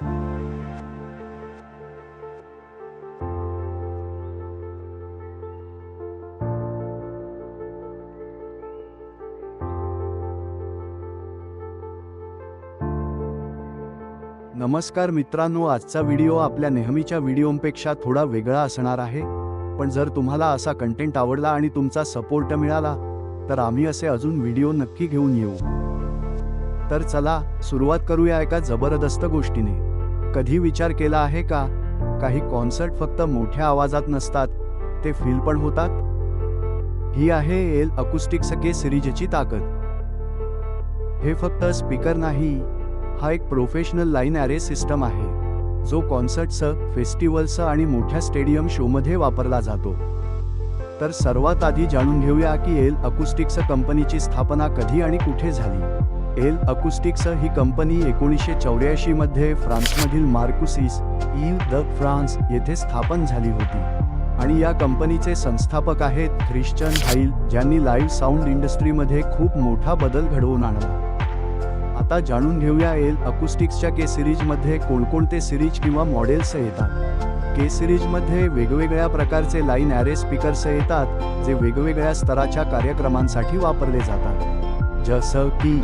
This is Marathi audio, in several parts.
नमस्कार मित्रांनो, आजचा व्हिडिओ आपल्या नेहमीच्या व्हिडिओंपेक्षा थोडा वेगळा असणार आहे. पण जर तुम्हाला असा कंटेंट आवडला आणि तुमचा सपोर्ट मिळाला तर आम्ही असे अजून व्हिडिओ नक्की घेऊन येऊ. तर चला सुरुवात करूया एका जबरदस्त गोष्टीने. कधी विचार केला आहे का, काही कॉन्सर्ट फक्त मोठ्या आवाजात नसतात, ते फील पण होतात. ही आहे एल अकूस्टिक्स के सिरीजची ताकद. हे फक्त स्पीकर नाही, हा एक प्रोफेशनल लाईन ॲरे सिस्टम आहे जो कॉन्सर्ट्स, फेस्टिवल्स आणि मोठ्या स्टेडियम शोमध्ये वापरला जातो. तर सर्वात आधी जाणून घेऊया की एल अकूस्टिक्स कंपनीची स्थापना कधी आणि कुठे झाली. एल अकूस्टिक्स ही कंपनी 1984 मध्ये फ्रान्समधील मार्कुसिस इल द फ्रान्स येथे स्थापन झाली होती आणि या कंपनीचे संस्थापक आहेत ख्रिश्चन हाईल, ज्यांनी लाईव्ह साऊंड इंडस्ट्रीमध्ये खूप मोठा बदल घडवून आणला. आता जाणून घेऊया एल अकूस्टिक्सच्या के सिरीजमध्ये कोणकोणते सिरीज किंवा मॉडेल्स येतात. के सिरीजमध्ये वेगवेगळ्या प्रकारचे लाईन ॲरे स्पीकर्स येतात जे वेगवेगळ्या स्तराच्या कार्यक्रमांसाठी वापरले जातात. जसं की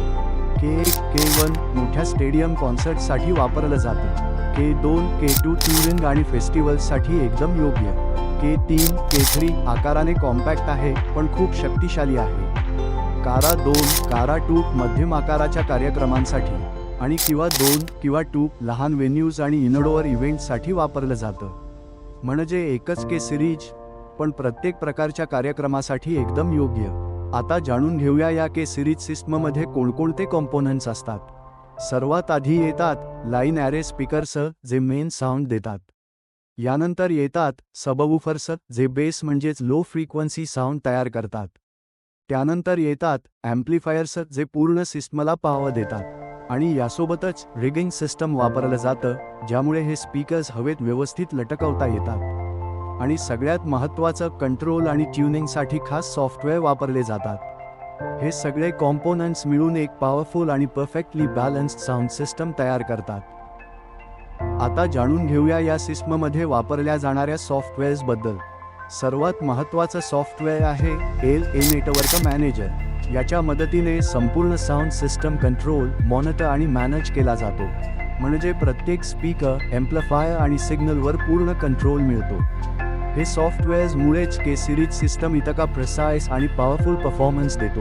के1 मोठ्या स्टेडियम कॉन्सर्टसाठी वापरलं जातं, के2 के2 टूरिंग आणि फेस्टिवल्ससाठी एकदम योग्य, के3 के3 आकाराने कॉम्पॅक्ट आहे पण खूप शक्तिशाली आहे, कारा2 कारा2 मध्यम आकाराच्या कार्यक्रमांसाठी आणि किंवा 2 किंवा 2 लहान व्हेन्यूज आणि इनडोअर इव्हेंट्ससाठी वापरलं जातं. म्हणजे एकच के सिरीज पण प्रत्येक प्रकारच्या कार्यक्रमासाठी एकदम योग्य. आता जाणून घेऊया या के सिरीज सिस्टममध्ये कोणकोणते कॉम्पोनंट्स असतात. सर्वात आधी येतात लाईन ॲरे स्पीकर्स जे मेन साऊंड देतात. यानंतर येतात सबवूफर्स जे बेस म्हणजेच लो फ्रिक्वेन्सी साऊंड तयार करतात. त्यानंतर येतात ॲम्प्लिफायर्स जे पूर्ण सिस्टमला पॉवर देतात आणि यासोबतच रिगिंग सिस्टम वापरलं जातं ज्यामुळे हे स्पीकर्स हवेत व्यवस्थित लटकवता येतात. आणि सगळ्यात महत्त्वाचं कंट्रोल आणि ट्युनिंगसाठी खास सॉफ्टवेअर वापरले जातात. हे सगळे कॉम्पोनंट्स मिळून एक पॉवरफुल आणि परफेक्टली बॅलन्स्ड साऊंड सिस्टम तयार करतात. आता जाणून घेऊया या सिस्टममध्ये वापरल्या जाणाऱ्या सॉफ्टवेअर्सबद्दल. सर्वात महत्त्वाचं सॉफ्टवेअर आहे एल नेटवर्क मॅनेजर. याच्या मदतीने संपूर्ण साऊंड सिस्टम कंट्रोल, मॉनिटर आणि मॅनेज केला जातो. म्हणजे प्रत्येक स्पीकर, एम्प्लिफायर आणि सिग्नलवर पूर्ण कंट्रोल मिळतो. हे सॉफ्टवेअर्समुळेच के सिरीज सिस्टम इतका प्रिसाइज आणि पॉवरफुल परफॉर्मन्स देतो.